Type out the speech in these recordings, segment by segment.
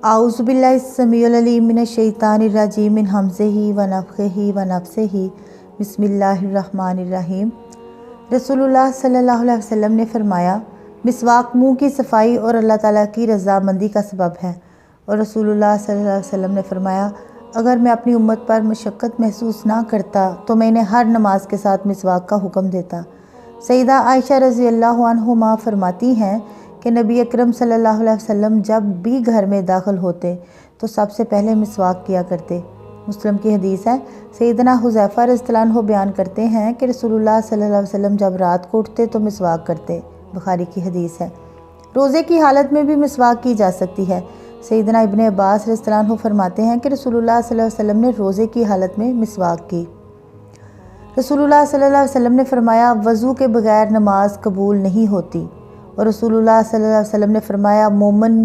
اعوذ باللہ السمیع العلیم من الشیطان الرجیم من ہمزہ ونفخہ ونفثہ بسم اللہ الرحمن الرحیم۔ رسول اللہ صلی اللہ علیہ وسلم نے فرمایا، مسواک منہ کی صفائی اور اللہ تعالیٰ کی رضامندی کا سبب ہے۔ اور رسول اللہ صلی اللہ علیہ وسلم نے فرمایا، اگر میں اپنی امت پر مشقت محسوس نہ کرتا تو میں انہیں ہر نماز کے ساتھ مسواک کا حکم دیتا۔ سیدہ عائشہ رضی اللہ عنہما فرماتی ہیں کہ نبی اکرم صلی اللہ علیہ وسلم جب بھی گھر میں داخل ہوتے تو سب سے پہلے مسواک کیا کرتے۔ مسلم کی حدیث ہے، سیدنا حذیفہ رضی اللہ عنہ بیان کرتے ہیں کہ رسول اللہ صلی اللہ علیہ وسلم جب رات کو اٹھتے تو مسواک کرتے۔ بخاری کی حدیث ہے۔ روزے کی حالت میں بھی مسواک کی جا سکتی ہے۔ سیدنا ابن عباس رضی اللہ عنہ فرماتے ہیں کہ رسول اللہ صلی اللہ علیہ وسلم نے روزے کی حالت میں مسواک کی۔ رسول اللہ صلی اللہ علیہ وسلم نے فرمایا، وضو کے بغیر نماز قبول نہیں ہوتی۔ اور رسول اللہ صلی اللہ علیہ وسلم نے فرمایا، مومن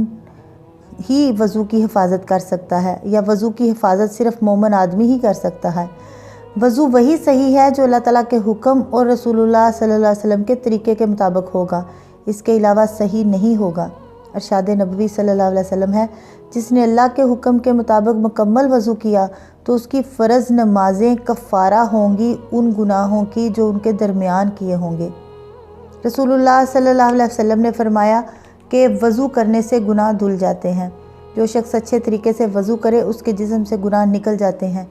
ہی وضو کی حفاظت کر سکتا ہے، یا وضو کی حفاظت صرف مومن آدمی ہی کر سکتا ہے۔ وضو وہی صحیح ہے جو اللہ تعالیٰ کے حکم اور رسول اللہ صلی اللہ علیہ وسلم کے طریقے کے مطابق ہوگا، اس کے علاوہ صحیح نہیں ہوگا۔ ارشاد نبوی صلی اللہ علیہ وسلم ہے، جس نے اللہ کے حکم کے مطابق مکمل وضو کیا تو اس کی فرض نمازیں کفارہ ہوں گی ان گناہوں کی جو ان کے درمیان کیے ہوں گے۔ رسول اللہ صلی اللہ علیہ وسلم نے فرمایا کہ وضو کرنے سے گناہ دھل جاتے ہیں۔ جو شخص اچھے طریقے سے وضو کرے اس کے جسم سے گناہ نکل جاتے ہیں۔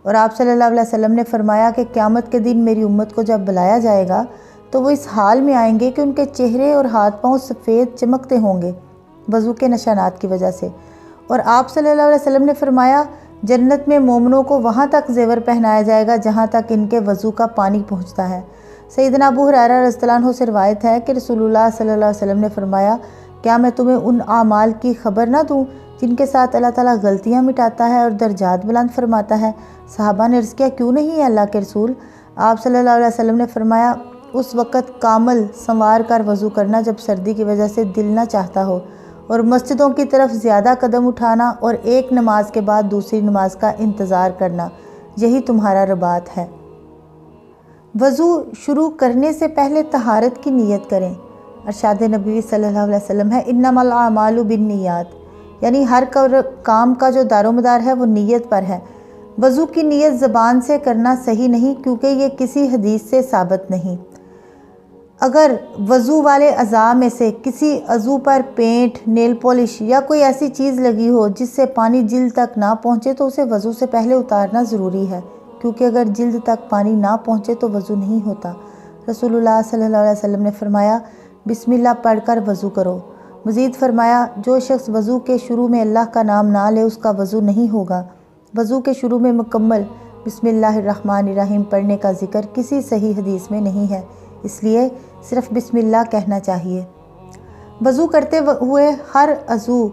اور آپ صلی اللہ علیہ وسلم نے فرمایا کہ قیامت کے دن میری امت کو جب بلایا جائے گا تو وہ اس حال میں آئیں گے کہ ان کے چہرے اور ہاتھ پاؤں سفید چمکتے ہوں گے وضو کے نشانات کی وجہ سے۔ اور آپ صلی اللہ علیہ وسلم نے فرمایا، جنت میں مومنوں کو وہاں تک زیور پہنایا جائے گا جہاں تک ان کے وضو کا پانی پہنچتا ہے۔ سیدنا ابو ہریرہ رضی اللہ عنہ سے روایت ہے کہ رسول اللہ صلی اللہ علیہ وسلم نے فرمایا، کیا میں تمہیں ان اعمال کی خبر نہ دوں جن کے ساتھ اللہ تعالیٰ غلطیاں مٹاتا ہے اور درجات بلند فرماتا ہے؟ صحابہ نے عرض کیا، کیوں نہیں ہے اللہ کے رسول؟ آپ صلی اللہ علیہ وسلم نے فرمایا، اس وقت کامل سنوار کر وضو کرنا جب سردی کی وجہ سے دل نہ چاہتا ہو، اور مسجدوں کی طرف زیادہ قدم اٹھانا اور ایک نماز کے بعد دوسری نماز کا انتظار کرنا، یہی تمہارا رباط ہے۔ وضو شروع کرنے سے پہلے طہارت کی نیت کریں۔ ارشاد نبوی صلی اللہ علیہ وسلم ہے، انما الاعمال بالنیات، یعنی ہر کام کا جو دار و مدار ہے وہ نیت پر ہے۔ وضو کی نیت زبان سے کرنا صحیح نہیں کیونکہ یہ کسی حدیث سے ثابت نہیں۔ اگر وضو والے اعضاء میں سے کسی عضو پر پینٹ، نیل پالش یا کوئی ایسی چیز لگی ہو جس سے پانی جلد تک نہ پہنچے تو اسے وضو سے پہلے اتارنا ضروری ہے، کیونکہ اگر جلد تک پانی نہ پہنچے تو وضو نہیں ہوتا۔ رسول اللہ صلی اللہ علیہ وسلم نے فرمایا، بسم اللہ پڑھ کر وضو کرو۔ مزید فرمایا، جو شخص وضو کے شروع میں اللہ کا نام نہ لے اس کا وضو نہیں ہوگا۔ وضو کے شروع میں مکمل بسم اللہ الرحمن الرحیم پڑھنے کا ذکر کسی صحیح حدیث میں نہیں ہے، اس لیے صرف بسم اللہ کہنا چاہیے۔ وضو کرتے ہوئے ہر عضو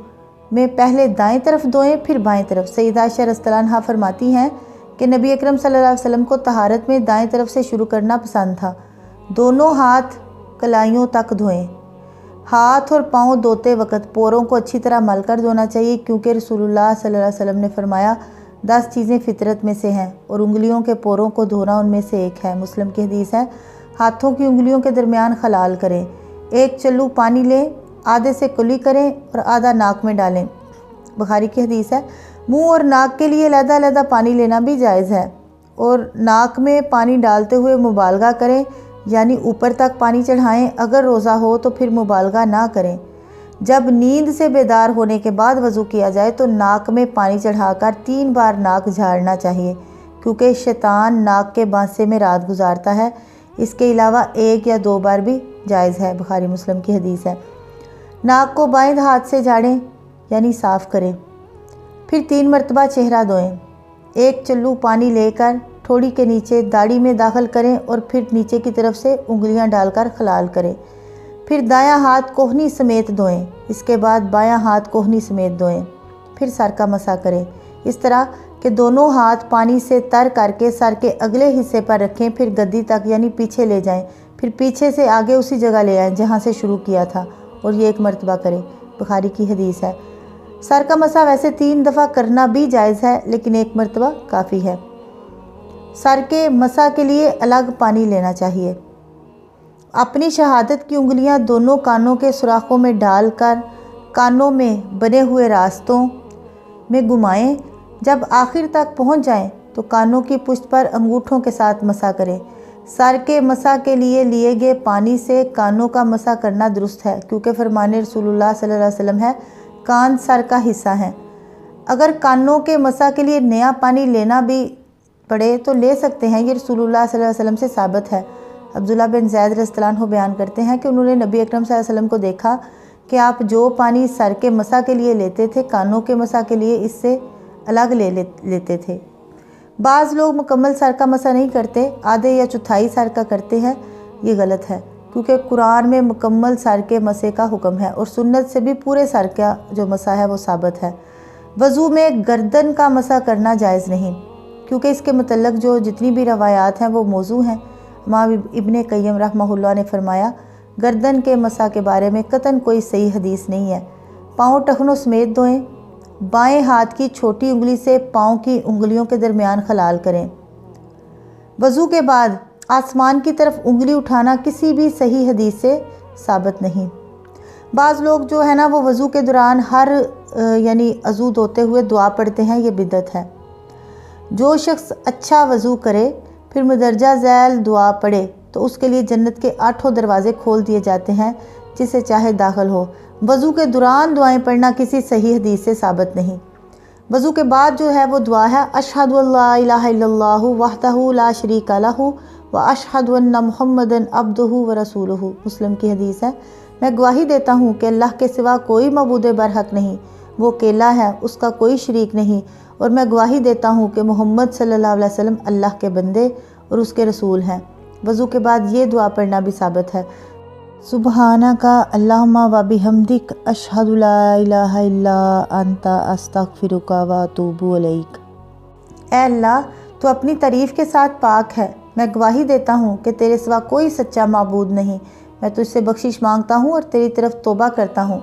میں پہلے دائیں طرف دھوئیں پھر بائیں طرف۔ سیدہ عائشہ رضی اللہ عنہا فرماتی ہیں کہ نبی اکرم صلی اللہ علیہ وسلم کو طہارت میں دائیں طرف سے شروع کرنا پسند تھا۔ دونوں ہاتھ کلائیوں تک دھوئیں۔ ہاتھ اور پاؤں دھوتے وقت پوروں کو اچھی طرح مل کر دھونا چاہیے، کیونکہ رسول اللہ صلی اللہ علیہ وسلم نے فرمایا، 10 چیزیں فطرت میں سے ہیں اور انگلیوں کے پوروں کو دھونا ان میں سے ایک ہے۔ مسلم کی حدیث ہے، ہاتھوں کی انگلیوں کے درمیان خلال کریں، ایک چلو پانی لیں، آدھے سے کلی کریں اور آدھا ناک میں ڈالیں۔ بخاری کی حدیث ہے، منہ اور ناک کے لیے علیحدہ علیحدہ پانی لینا بھی جائز ہے، اور ناک میں پانی ڈالتے ہوئے مبالغہ کریں، یعنی اوپر تک پانی چڑھائیں۔ اگر روزہ ہو تو پھر مبالغہ نہ کریں۔ جب نیند سے بیدار ہونے کے بعد وضو کیا جائے تو ناک میں پانی چڑھا کر 3 بار ناک جھاڑنا چاہیے، کیونکہ شیطان ناک کے بانسے میں رات گزارتا ہے۔ اس کے علاوہ 1 یا 2 بار بھی جائز ہے، بخاری مسلم کی حدیث ہے۔ ناک کو بائیں ہاتھ سے جھاڑیں، یعنی صاف کریں، پھر 3 مرتبہ چہرہ دھوئیں۔ ایک چلو پانی لے کر ٹھوڑی کے نیچے داڑھی میں داخل کریں اور پھر نیچے کی طرف سے انگلیاں ڈال کر خلال کریں، پھر دایاں ہاتھ کوہنی سمیت دھوئیں، اس کے بعد بایاں ہاتھ کوہنی سمیت دھوئیں، پھر سر کا مسح کریں، اس طرح کہ دونوں ہاتھ پانی سے تر کر کے سر کے اگلے حصے پر رکھیں، پھر گدی تک یعنی پیچھے لے جائیں، پھر پیچھے سے آگے اسی جگہ لے آئیں جہاں سے شروع کیا تھا، اور یہ 1 مرتبہ کریں۔ بخاری کی حدیث ہے۔ سر کا مسح ویسے 3 دفعہ کرنا بھی جائز ہے، لیکن 1 مرتبہ کافی ہے۔ سر کے مسح کے لیے الگ پانی لینا چاہیے۔ اپنی شہادت کی انگلیاں دونوں کانوں کے سوراخوں میں ڈال کر کانوں میں بنے ہوئے راستوں میں گھمائیں۔ جب آخر تک پہنچ جائیں تو کانوں کی پشت پر انگوٹھوں کے ساتھ مسح کریں۔ سر کے مسح کے لیے گئے پانی سے کانوں کا مسح کرنا درست ہے، کیونکہ فرمان رسول اللہ صلی اللہ علیہ وسلم ہے، کان سر کا حصہ ہیں۔ اگر کانوں کے مسح کے لیے نیا پانی لینا بھی پڑے تو لے سکتے ہیں، یہ رسول اللہ صلی اللہ علیہ وسلم سے ثابت ہے۔ عبداللہ بن زید رضی اللہ عنہ بیان کرتے ہیں کہ انہوں نے نبی اکرم صلی اللہ علیہ وسلم کو دیکھا کہ آپ جو پانی سر کے مسح کے لیے لیتے تھے، کانوں کے مسح کے لیے اس سے الگ لیتے تھے۔ بعض لوگ مکمل سر کا مسح نہیں کرتے، آدھے یا چوتھائی سر کا کرتے ہیں، یہ غلط ہے، کیونکہ قرآن میں مکمل سر کے مسح کا حکم ہے اور سنت سے بھی پورے سر کا جو مسح ہے وہ ثابت ہے۔ وضو میں گردن کا مسح کرنا جائز نہیں، کیونکہ اس کے متعلق جو جتنی بھی روایات ہیں وہ موضوع ہیں۔ امام ابن قیم رحمہ اللہ نے فرمایا، گردن کے مسح کے بارے میں قطعاً کوئی صحیح حدیث نہیں ہے۔ پاؤں ٹخنوں سمیت دھوئیں، بائیں ہاتھ کی چھوٹی انگلی سے پاؤں کی انگلیوں کے درمیان خلال کریں۔ وضو کے بعد آسمان کی طرف انگلی اٹھانا کسی بھی صحیح حدیث سے ثابت نہیں۔ بعض لوگ جو ہے نا وہ وضو کے دوران یعنی عضو دھوتے ہوئے دعا پڑھتے ہیں، یہ بدعت ہے۔ جو شخص اچھا وضو کرے پھر مندرجہ ذیل دعا پڑھے تو اس کے لیے جنت کے 8 دروازے کھول دیے جاتے ہیں، جسے چاہے داخل ہو۔ وضو کے دوران دعائیں پڑھنا کسی صحیح حدیث سے ثابت نہیں۔ وضو کے بعد جو ہے وہ دعا ہے، اشہد ان لا الہ الا اللہ وحدہ لا شریک لہ واشہد ان محمدا عبدہ ورسولہ، مسلم کی حدیث ہے۔ میں گواہی دیتا ہوں کہ اللہ کے سوا کوئی معبود برحق نہیں، وہ اکیلا ہے، اس کا کوئی شریک نہیں، اور میں گواہی دیتا ہوں کہ محمد صلی اللہ علیہ وسلم اللہ کے بندے اور اس کے رسول ہیں۔ وضو کے بعد یہ دعا پڑھنا بھی ثابت ہے، سبحانک اللہم و بحمدک اشہد لا الہ الا انت استغفرک و اتوب الیک۔ اے اللہ، تو اپنی تعریف کے ساتھ پاک ہے، میں گواہی دیتا ہوں کہ تیرے سوا کوئی سچا معبود نہیں، میں تجھ سے بخشش مانگتا ہوں اور تیری طرف توبہ کرتا ہوں۔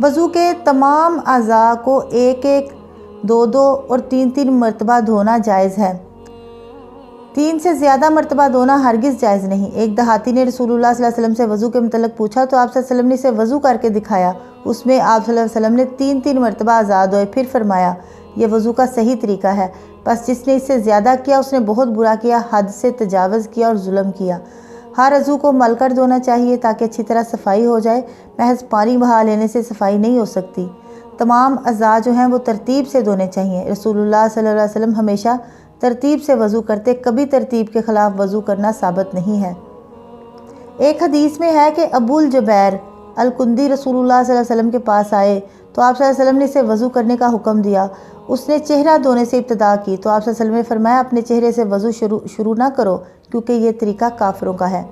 وضو کے تمام اعضاء کو 1 2 اور 3 مرتبہ دھونا جائز ہے۔ 3 سے زیادہ مرتبہ دھونا ہرگز جائز نہیں۔ ایک دیہاتی نے رسول اللہ صلی اللہ علیہ وسلم سے وضو کے متعلق پوچھا تو آپ صلی اللہ علیہ وسلم نے اسے وضو کر کے دکھایا۔ اس میں آپ صلی اللہ علیہ وسلم نے 3 مرتبہ اعضاء دھوئے، پھر فرمایا، یہ وضو کا صحیح طریقہ ہے، بس جس نے اس سے زیادہ کیا اس نے بہت برا کیا، حد سے تجاوز کیا اور ظلم کیا۔ ہر عضو کو مل کر دھونا چاہیے تاکہ اچھی طرح صفائی ہو جائے، محض پانی بہا لینے سے صفائی نہیں ہو سکتی۔ تمام اعضاء جو ہیں وہ ترتیب سے دھونے چاہیے۔ رسول اللہ صلی اللہ علیہ وسلم ہمیشہ ترتیب سے وضو کرتے، کبھی ترتیب کے خلاف وضو کرنا ثابت نہیں ہے۔ ایک حدیث میں ہے کہ ابو الجبیر الکندی رسول اللہ صلی اللہ علیہ وسلم کے پاس آئے تو آپ صلی اللہ علیہ وسلم نے اسے وضو کرنے کا حکم دیا۔ اس نے چہرہ دھونے سے ابتدا کی تو آپ صلی اللہ علیہ وسلم نے فرمایا، اپنے چہرے سے وضو شروع نہ کرو، کیونکہ یہ طریقہ کافروں کا ہے۔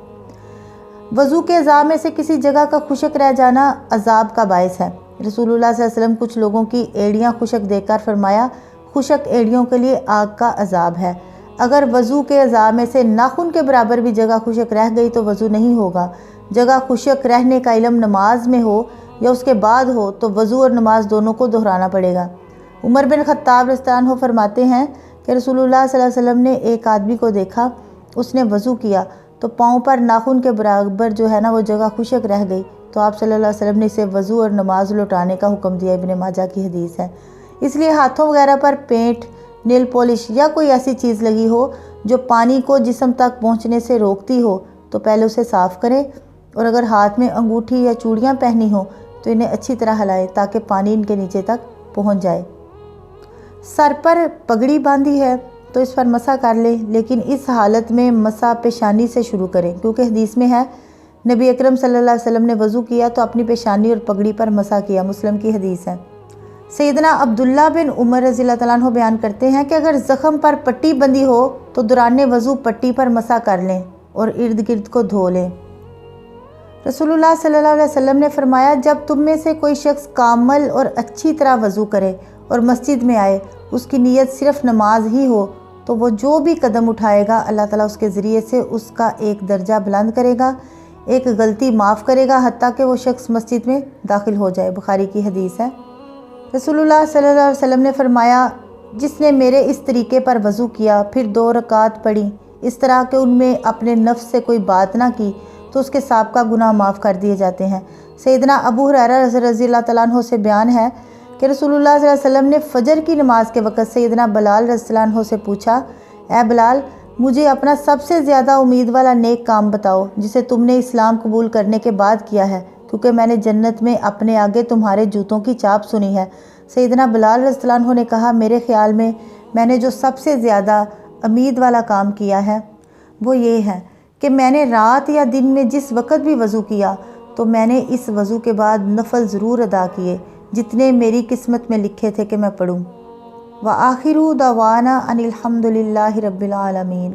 وضو کے اعضاء میں سے کسی جگہ کا خشک رہ جانا عذاب کا باعث ہے۔ رسول اللہ صلی اللہ علیہ وسلم کچھ لوگوں کی ایڑیاں خشک دیکھ کر فرمایا، خشک ایڑیوں کے لیے آگ کا عذاب ہے۔ اگر وضو کے اعضاء میں سے ناخن کے برابر بھی جگہ خشک رہ گئی تو وضو نہیں ہوگا۔ جگہ خشک رہنے کا علم نماز میں ہو یا اس کے بعد ہو تو وضو اور نماز دونوں کو دہرانا پڑے گا۔ عمر بن خطاب رضی اللہ عنہ فرماتے ہیں کہ رسول اللہ صلی اللہ علیہ وسلم نے ایک آدمی کو دیکھا، اس نے وضو کیا تو پاؤں پر ناخن کے برابر جو ہے نا وہ جگہ خشک رہ گئی تو آپ صلی اللہ علیہ وسلم نے اسے وضو اور نماز لوٹانے کا حکم دیا۔ ابن ماجہ کی حدیث ہے۔ اس لیے ہاتھوں وغیرہ پر پینٹ، نیل پالش یا کوئی ایسی چیز لگی ہو جو پانی کو جسم تک پہنچنے سے روکتی ہو تو پہلے اسے صاف کریں، اور اگر ہاتھ میں انگوٹھی یا چوڑیاں پہنی ہوں تو انہیں اچھی طرح ہلائیں تاکہ پانی ان کے نیچے تک پہنچ جائے۔ سر پر پگڑی باندھی ہے تو اس پر مسح کر لیں، لیکن اس حالت میں مسح پیشانی سے شروع کریں، کیونکہ حدیث میں ہے نبی اکرم صلی اللہ علیہ وسلم نے وضو کیا تو اپنی پیشانی اور پگڑی پر مسح کیا، مسلم کی حدیث ہے۔ سیدنا عبداللہ بن عمر رضی اللہ تعالیٰ عنہ بیان کرتے ہیں کہ اگر زخم پر پٹی بندھی ہو تو دوران وضو پٹی پر مسح کر لیں اور ارد گرد کو دھو لیں۔ رسول اللہ صلی اللہ علیہ وسلم نے فرمایا، جب تم میں سے کوئی شخص کامل اور اچھی طرح وضو کرے اور مسجد میں آئے، اس کی نیت صرف نماز ہی ہو، تو وہ جو بھی قدم اٹھائے گا اللہ تعالیٰ اس کے ذریعے سے اس کا ایک درجہ بلند کرے گا، ایک غلطی معاف کرے گا، حتیٰ کہ وہ شخص مسجد میں داخل ہو جائے۔ بخاری کی حدیث ہے۔ رسول اللہ صلی اللہ علیہ وسلم نے فرمایا، جس نے میرے اس طریقے پر وضو کیا پھر 2 رکعت پڑھی اس طرح کہ ان میں اپنے نفس سے کوئی بات نہ کی تو اس کے سابقہ گناہ معاف کر دیے جاتے ہیں۔ سیدنا ابو ہریرہ رضی اللہ تعالیٰ عنہ سے بیان ہے کہ کہ رسول اللہ صلی اللہ علیہ وسلم نے فجر کی نماز کے وقت سیدنا بلال رضی اللہ عنہ سے پوچھا، اے بلال، مجھے اپنا سب سے زیادہ امید والا نیک کام بتاؤ جسے تم نے اسلام قبول کرنے کے بعد کیا ہے، کیونکہ میں نے جنت میں اپنے آگے تمہارے جوتوں کی چاپ سنی ہے۔ سیدنا بلال رضی اللہ عنہ نے کہا، میرے خیال میں نے جو سب سے زیادہ امید والا کام کیا ہے وہ یہ ہے کہ میں نے رات یا دن میں جس وقت بھی وضو کیا تو میں نے اس وضو کے بعد نفل ضرور ادا کیے جتنے میری قسمت میں لکھے تھے کہ میں پڑھوں۔ وآخر دعوانا ان الحمد للہ رب العالمین۔